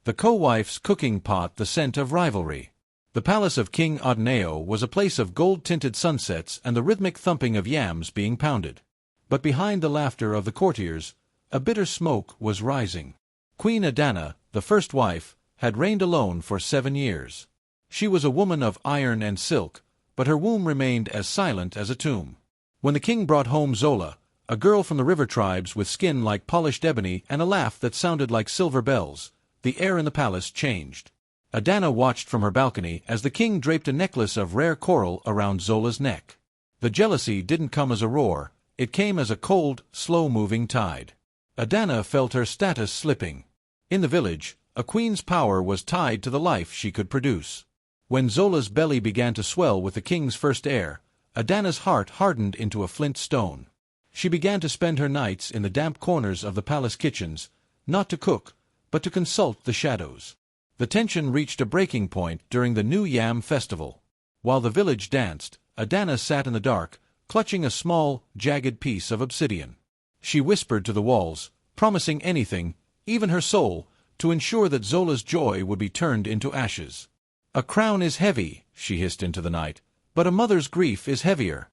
The co-wife's cooking pot, the scent of rivalry. The palace of King Adonao was a place of gold-tinted sunsets and the rhythmic thumping of yams being pounded. But behind the laughter of the courtiers, a bitter smoke was rising. Queen Adana, the first wife, had reigned alone for 7 years. She was a woman of iron and silk, but her womb remained as silent as a tomb. When the king brought home Zola, a girl from the river tribes with skin like polished ebony and a laugh that sounded like silver bells, the air in the palace changed. Adana watched from her balcony as the king draped a necklace of rare coral around Zola's neck. The jealousy didn't come as a roar, it came as a cold, slow-moving tide. Adana felt her status slipping. In the village, a queen's power was tied to the life she could produce. When Zola's belly began to swell with the king's first heir, Adana's heart hardened into a flint stone. She began to spend her nights in the damp corners of the palace kitchens, not to cook, but to consult the shadows. The tension reached a breaking point during the New Yam festival. While the village danced, Adana sat in the dark, clutching a small, jagged piece of obsidian. She whispered to the walls, promising anything, even her soul, to ensure that Zola's joy would be turned into ashes. "A crown is heavy," she hissed into the night, "but a mother's grief is heavier."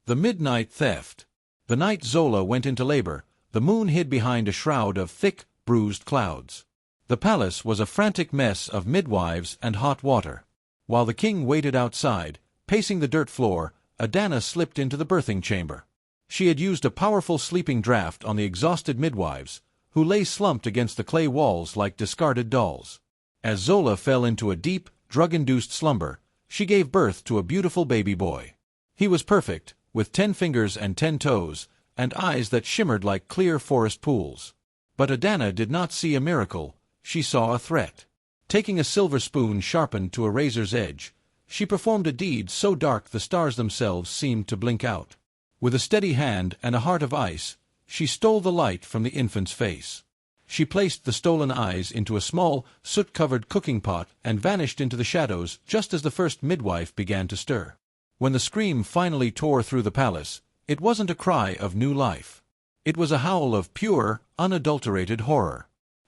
The midnight theft. The night Zola went into labor, the moon hid behind a shroud of thick, bruised clouds. The palace was a frantic mess of midwives and hot water. While the king waited outside, pacing the dirt floor, Adana slipped into the birthing chamber. She had used a powerful sleeping draught on the exhausted midwives, who lay slumped against the clay walls like discarded dolls. As Zola fell into a deep, drug-induced slumber, she gave birth to a beautiful baby boy. He was perfect, with 10 fingers and 10 toes, and eyes that shimmered like clear forest pools. But Adana did not see a miracle, she saw a threat. Taking a silver spoon sharpened to a razor's edge, she performed a deed so dark the stars themselves seemed to blink out. With a steady hand and a heart of ice, she stole the light from the infant's face. She placed the stolen eyes into a small, soot-covered cooking pot and vanished into the shadows just as the first midwife began to stir. When the scream finally tore through the palace, it wasn't a cry of new life. It was a howl of pure, unadulterated horror.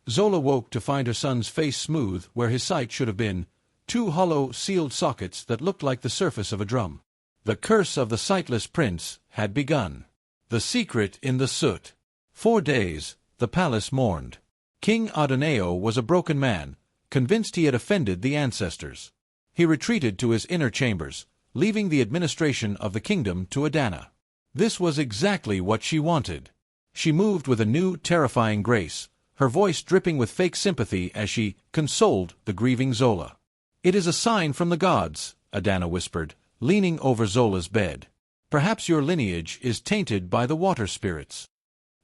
Zola woke to find her son's face smooth where his sight should have been, 2 hollow, sealed sockets that looked like the surface of a drum. The curse of the sightless prince had begun. The secret in the soot. 4 days, the palace mourned. King Adonao was a broken man, convinced he had offended the ancestors. He retreated to his inner chambers, leaving the administration of the kingdom to Adana. This was exactly what she wanted. She moved with a new, terrifying grace, her voice dripping with fake sympathy as she consoled the grieving Zola. "It is a sign from the gods," Adana whispered, leaning over Zola's bed. "Perhaps your lineage is tainted by the water spirits."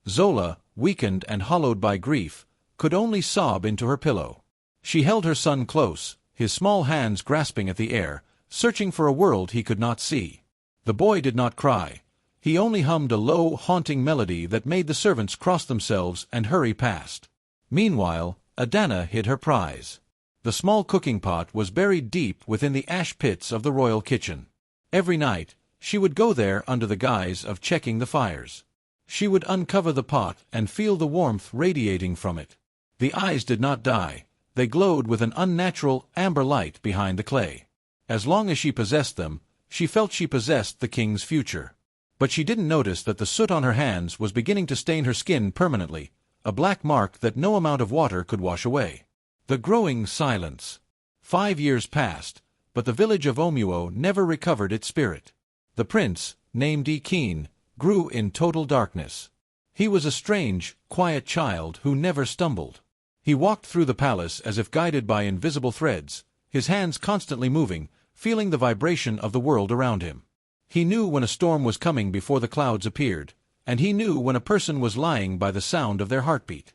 Zola, weakened and hollowed by grief, could only sob into her pillow. She held her son close, his small hands grasping at the air, searching for a world he could not see. The boy did not cry. He only hummed a low, haunting melody that made the servants cross themselves and hurry past. Meanwhile, Adana hid her prize. The small cooking pot was buried deep within the ash pits of the royal kitchen. Every night, she would go there under the guise of checking the fires. She would uncover the pot and feel the warmth radiating from it. The eyes did not die. They glowed with an unnatural, amber light behind the clay. As long as she possessed them, she felt she possessed the king's future. But she didn't notice that the soot on her hands was beginning to stain her skin permanently, a black mark that no amount of water could wash away. The growing silence. 5 years passed, but the village of Omuo never recovered its spirit. The prince, named Ikeen, grew in total darkness. He was a strange, quiet child who never stumbled. He walked through the palace as if guided by invisible threads, his hands constantly moving, feeling the vibration of the world around him. He knew when a storm was coming before the clouds appeared, and he knew when a person was lying by the sound of their heartbeat.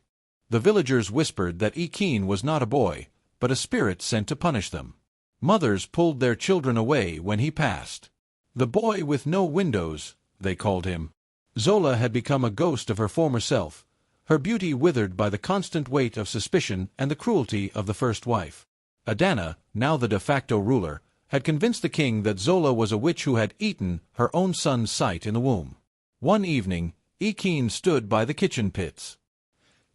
The villagers whispered that Ikeen was not a boy, but a spirit sent to punish them. Mothers pulled their children away when he passed. The boy with no windows, they called him. Zola had become a ghost of her former self, her beauty withered by the constant weight of suspicion and the cruelty of the first wife. Adana, now the de facto ruler, had convinced the king that Zola was a witch who had eaten her own son's sight in the womb. One evening, Ikeen stood by the kitchen pits.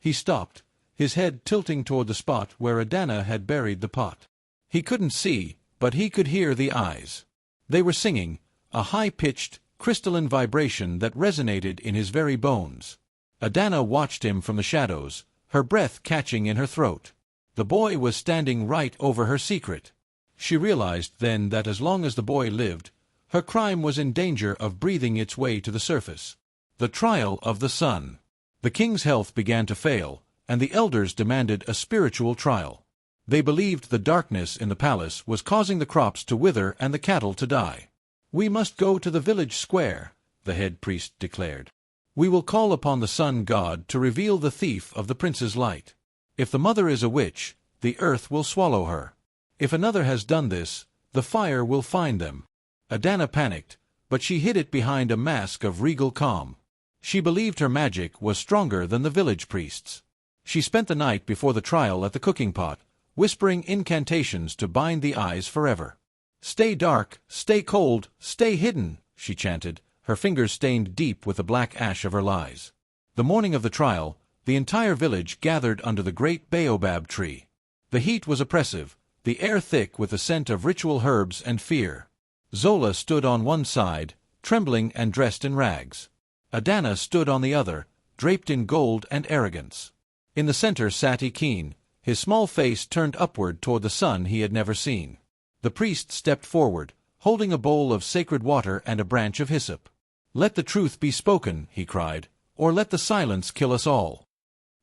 He stopped, his head tilting toward the spot where Adana had buried the pot. He couldn't see, but he could hear the eyes. They were singing, a high-pitched, crystalline vibration that resonated in his very bones. Adana watched him from the shadows, her breath catching in her throat. The boy was standing right over her secret. She realized then that as long as the boy lived, her crime was in danger of breathing its way to the surface. The trial of the sun. The king's health began to fail, and the elders demanded a spiritual trial. They believed the darkness in the palace was causing the crops to wither and the cattle to die. "We must go to the village square," the head priest declared. "We will call upon the sun god to reveal the thief of the prince's light. If the mother is a witch, the earth will swallow her. If another has done this, the fire will find them." Adana panicked, but she hid it behind a mask of regal calm. She believed her magic was stronger than the village priest's. She spent the night before the trial at the cooking pot, whispering incantations to bind the eyes forever. "Stay dark, stay cold, stay hidden," she chanted, her fingers stained deep with the black ash of her lies. The morning of the trial, the entire village gathered under the great baobab tree. The heat was oppressive, the air thick with the scent of ritual herbs and fear. Zola stood on one side, trembling and dressed in rags. Adana stood on the other, draped in gold and arrogance. In the center sat Ikeen, his small face turned upward toward the sun he had never seen. The priest stepped forward, holding a bowl of sacred water and a branch of hyssop. "Let the truth be spoken," he cried, "or let the silence kill us all."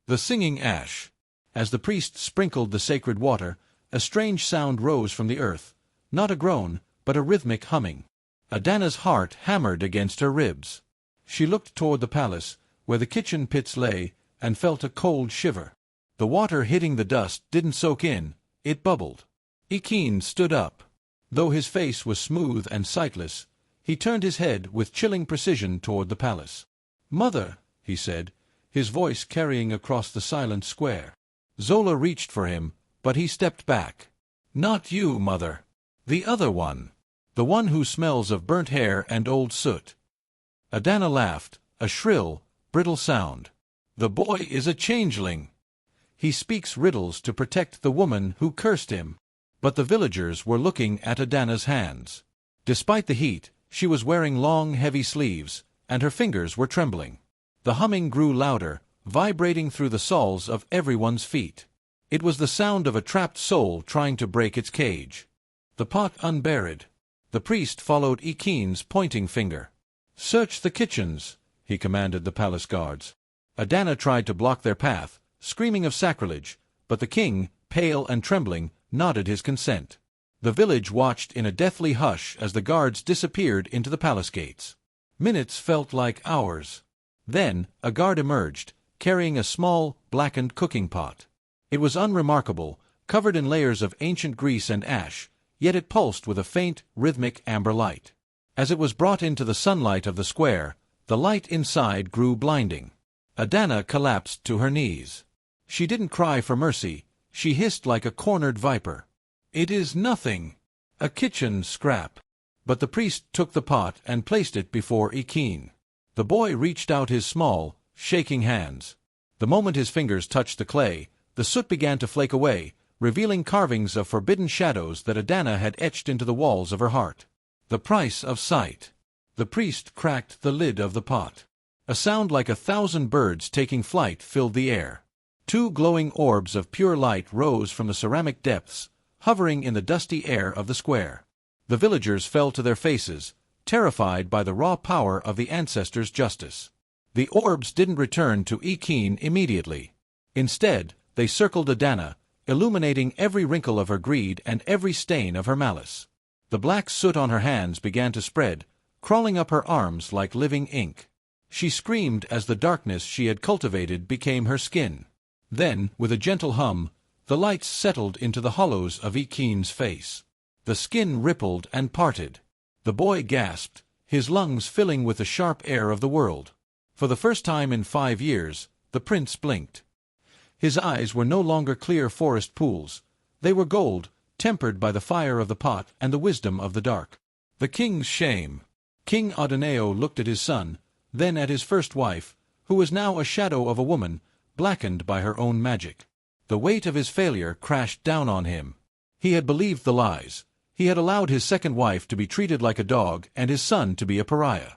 The singing ash. As the priest sprinkled the sacred water, a strange sound rose from the earth, not a groan, but a rhythmic humming. Adana's heart hammered against her ribs. She looked toward the palace, where the kitchen pits lay, and felt a cold shiver. The water hitting the dust didn't soak in, it bubbled. Ikeen stood up. Though his face was smooth and sightless, he turned his head with chilling precision toward the palace. "Mother," he said, his voice carrying across the silent square. Zola reached for him, but he stepped back. "Not you, mother. The other one. The one who smells of burnt hair and old soot." Adana laughed, a shrill, brittle sound. "The boy is a changeling. He speaks riddles to protect the woman who cursed him." But the villagers were looking at Adana's hands. Despite the heat, she was wearing long, heavy sleeves, and her fingers were trembling. The humming grew louder, vibrating through the soles of everyone's feet. It was the sound of a trapped soul trying to break its cage. The pot unburied. The priest followed Ikeen's pointing finger. "Search the kitchens," he commanded the palace guards. Adana tried to block their path, screaming of sacrilege, but the king, pale and trembling, nodded his consent. The village watched in a deathly hush as the guards disappeared into the palace gates. Minutes felt like hours. Then, a guard emerged, carrying a small, blackened cooking pot. It was unremarkable, covered in layers of ancient grease and ash, yet it pulsed with a faint, rhythmic amber light. As it was brought into the sunlight of the square, the light inside grew blinding. Adana collapsed to her knees. She didn't cry for mercy, she hissed like a cornered viper. "It is nothing. A kitchen scrap." But the priest took the pot and placed it before Ikeen. The boy reached out his small, shaking hands. The moment his fingers touched the clay, the soot began to flake away, revealing carvings of forbidden shadows that Adana had etched into the walls of her heart. The price of sight. The priest cracked the lid of the pot. A sound like 1,000 birds taking flight filled the air. 2 glowing orbs of pure light rose from the ceramic depths, hovering in the dusty air of the square. The villagers fell to their faces, terrified by the raw power of the ancestors' justice. The orbs didn't return to Ikeen immediately. Instead, they circled Adana, illuminating every wrinkle of her greed and every stain of her malice. The black soot on her hands began to spread, crawling up her arms like living ink. She screamed as the darkness she had cultivated became her skin. Then, with a gentle hum, the lights settled into the hollows of Ikeen's face. The skin rippled and parted. The boy gasped, his lungs filling with the sharp air of the world. For the first time in 5 years, the prince blinked. His eyes were no longer clear forest pools. They were gold, tempered by the fire of the pot and the wisdom of the dark. The king's shame. King Adeneo looked at his son, then at his first wife, who was now a shadow of a woman, blackened by her own magic. The weight of his failure crashed down on him. He had believed the lies. He had allowed his second wife to be treated like a dog and his son to be a pariah.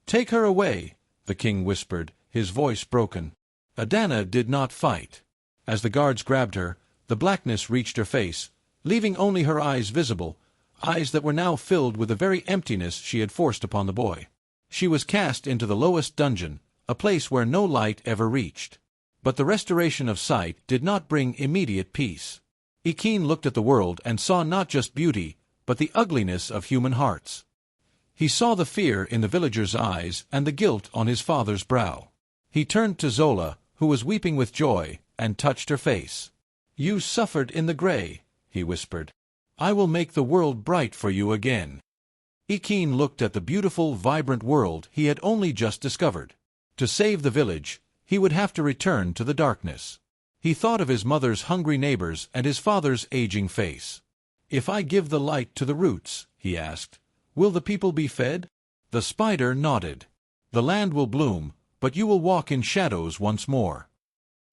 "Take her away," the king whispered, his voice broken. Adana did not fight. As the guards grabbed her, the blackness reached her face, leaving only her eyes visible, eyes that were now filled with the very emptiness she had forced upon the boy. She was cast into the lowest dungeon, a place where no light ever reached. But the restoration of sight did not bring immediate peace. Ikeen looked at the world and saw not just beauty, but the ugliness of human hearts. He saw the fear in the villagers' eyes and the guilt on his father's brow. He turned to Zola, who was weeping with joy, and touched her face. "You suffered in the gray," he whispered. "I will make the world bright for you again." Ikeen looked at the beautiful, vibrant world he had only just discovered. To save the village, he would have to return to the darkness. He thought of his mother's hungry neighbors and his father's aging face. "If I give the light to the roots," he asked, "will the people be fed?" The spider nodded. "The land will bloom, but you will walk in shadows once more."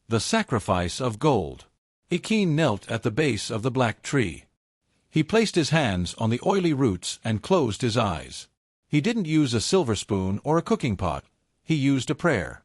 The sacrifice of gold. Ikeen knelt at the base of the black tree. He placed his hands on the oily roots and closed his eyes. He didn't use a silver spoon or a cooking pot. He used a prayer.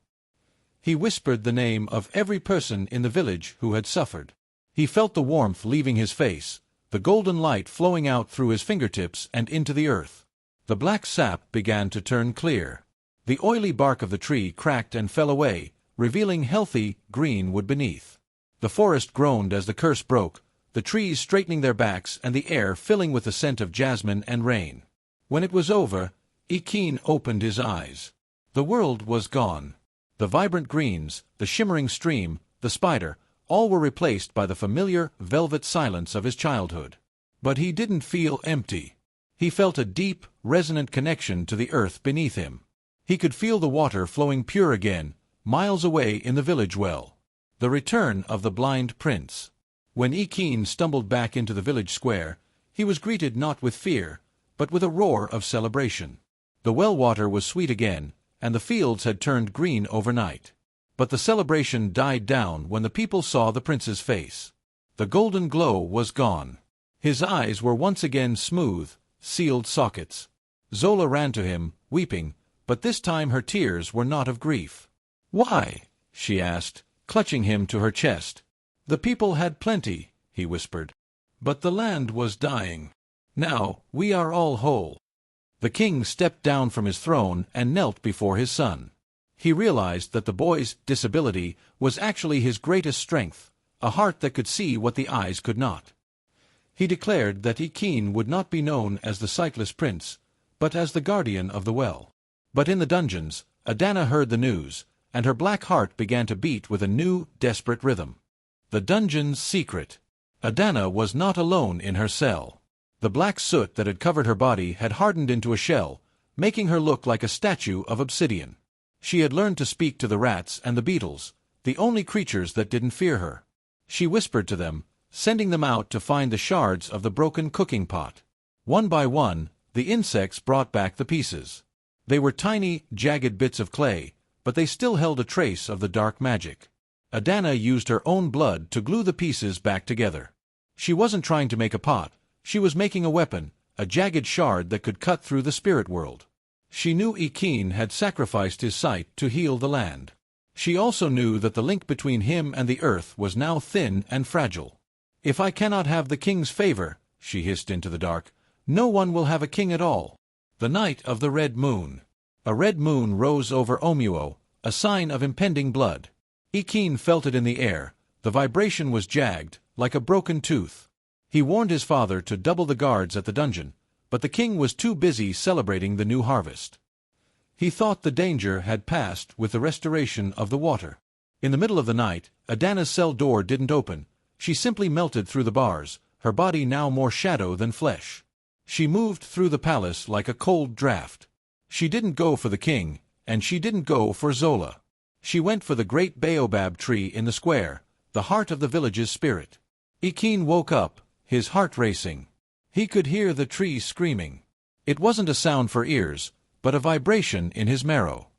He whispered the name of every person in the village who had suffered. He felt the warmth leaving his face, the golden light flowing out through his fingertips and into the earth. The black sap began to turn clear. The oily bark of the tree cracked and fell away, revealing healthy, green wood beneath. The forest groaned as the curse broke, the trees straightening their backs and the air filling with the scent of jasmine and rain. When it was over, Ikeen opened his eyes. The world was gone. The vibrant greens, the shimmering stream, the spider, all were replaced by the familiar, velvet silence of his childhood. But he didn't feel empty. He felt a deep, resonant connection to the earth beneath him. He could feel the water flowing pure again, miles away in the village well. The return of the blind prince. When Ikeen stumbled back into the village square, he was greeted not with fear, but with a roar of celebration. The well water was sweet again, and the fields had turned green overnight. But the celebration died down when the people saw the prince's face. The golden glow was gone. His eyes were once again smooth, sealed sockets. Zola ran to him, weeping, but this time her tears were not of grief. "Why?" she asked, clutching him to her chest. "The people had plenty," he whispered. "But the land was dying. Now we are all whole." The king stepped down from his throne and knelt before his son. He realized that the boy's disability was actually his greatest strength, a heart that could see what the eyes could not. He declared that Ikeen would not be known as the sightless prince, but as the guardian of the well. But in the dungeons, Adana heard the news, and her black heart began to beat with a new, desperate rhythm. The dungeon's secret. Adana was not alone in her cell. The black soot that had covered her body had hardened into a shell, making her look like a statue of obsidian. She had learned to speak to the rats and the beetles, the only creatures that didn't fear her. She whispered to them, sending them out to find the shards of the broken cooking pot. One by one, the insects brought back the pieces. They were tiny, jagged bits of clay, but they still held a trace of the dark magic. Adana used her own blood to glue the pieces back together. She wasn't trying to make a pot. She was making a weapon, a jagged shard that could cut through the spirit world. She knew Ikeen had sacrificed his sight to heal the land. She also knew that the link between him and the earth was now thin and fragile. "If I cannot have the king's favor," she hissed into the dark, "no one will have a king at all." The night of the red moon. A red moon rose over Omuo, a sign of impending blood. Ikeen felt it in the air. The vibration was jagged, like a broken tooth. He warned his father to double the guards at the dungeon, but the king was too busy celebrating the new harvest. He thought the danger had passed with the restoration of the water. In the middle of the night, Adana's cell door didn't open. She simply melted through the bars, her body now more shadow than flesh. She moved through the palace like a cold draft. She didn't go for the king, and she didn't go for Zola. She went for the great baobab tree in the square, the heart of the village's spirit. Ikeen woke up, his heart racing. He could hear the tree screaming. It wasn't a sound for ears, but a vibration in his marrow.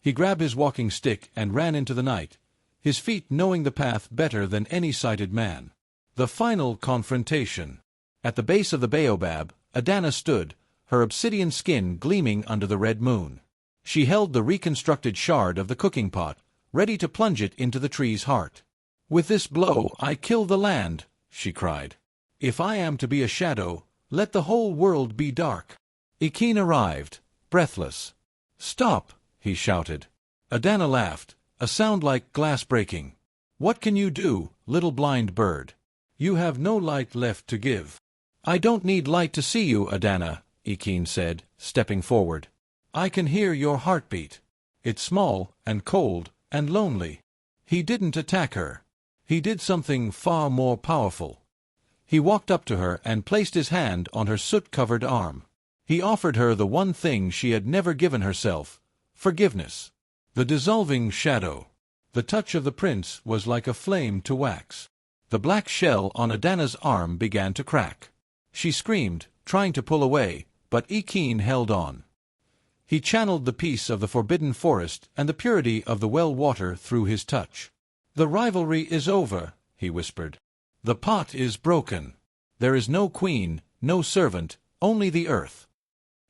He grabbed his walking stick and ran into the night. his feet knowing the path better than any sighted man. The final confrontation. At the base of the baobab, Adana stood, her obsidian skin gleaming under the red moon. She held the reconstructed shard of the cooking pot, ready to plunge it into the tree's heart. "With this blow I kill the land," she cried. "If I am to be a shadow, let the whole world be dark." Ikeen arrived, breathless. "Stop!" he shouted. Adana laughed, a sound like glass breaking. "What can you do, little blind bird? You have no light left to give." "I don't need light to see you, Adana," Ikeen said, stepping forward. "I can hear your heartbeat. It's small and cold and lonely." He didn't attack her. He did something far more powerful. He walked up to her and placed his hand on her soot-covered arm. He offered her the one thing she had never given herself: forgiveness. The dissolving shadow. The touch of the prince was like a flame to wax. The black shell on Adana's arm began to crack. She screamed, trying to pull away, but Ikeen held on. He channeled the peace of the forbidden forest and the purity of the well water through his touch. "The rivalry is over," he whispered. "The pot is broken. There is no queen, no servant, only the earth."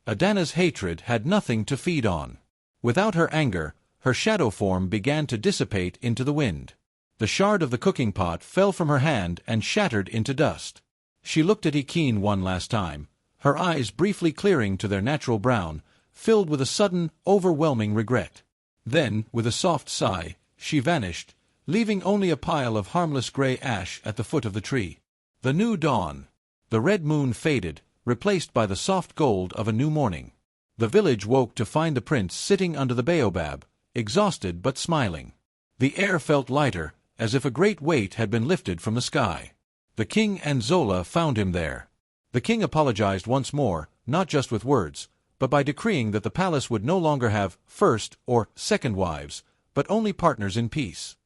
Adana's hatred had nothing to feed on. Without her anger, her shadow form began to dissipate into the wind. The shard of the cooking pot fell from her hand and shattered into dust. She looked at Ikeen one last time, her eyes briefly clearing to their natural brown, filled with a sudden, overwhelming regret. Then, with a soft sigh, she vanished, leaving only a pile of harmless gray ash at the foot of the tree. The new dawn. The red moon faded, replaced by the soft gold of a new morning. The village woke to find the prince sitting under the baobab, exhausted but smiling. The air felt lighter, as if a great weight had been lifted from the sky. The king and Zola found him there. The king apologized once more, not just with words, but by decreeing that the palace would no longer have first or second wives, but only partners in peace.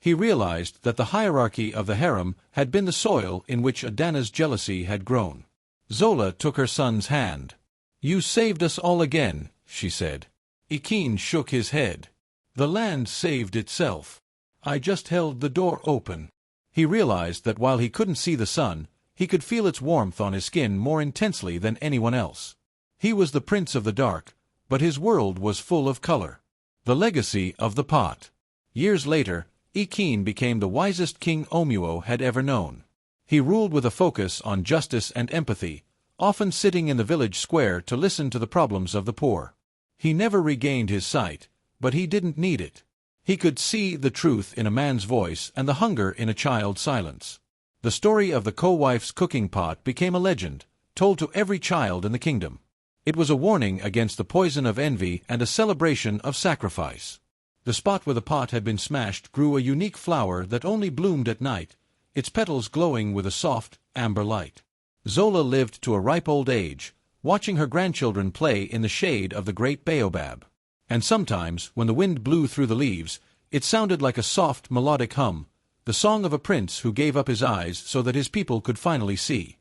He realized that the hierarchy of the harem had been the soil in which Adana's jealousy had grown. Zola took her son's hand. "You saved us all again," she said. Ikeen shook his head. "The land saved itself. I just held the door open." He realized that while he couldn't see the sun, he could feel its warmth on his skin more intensely than anyone else. He was the prince of the dark, but his world was full of color. The legacy of the pot. Years later, Ikeen became the wisest king Omuo had ever known. He ruled with a focus on justice and empathy, often sitting in the village square to listen to the problems of the poor. He never regained his sight, but he didn't need it. He could see the truth in a man's voice and the hunger in a child's silence. The story of the co-wife's cooking pot became a legend, told to every child in the kingdom. It was a warning against the poison of envy and a celebration of sacrifice. The spot where the pot had been smashed grew a unique flower that only bloomed at night, its petals glowing with a soft, amber light. Zola lived to a ripe old age, watching her grandchildren play in the shade of the great baobab. And sometimes, when the wind blew through the leaves, it sounded like a soft, melodic hum, the song of a prince who gave up his eyes so that his people could finally see.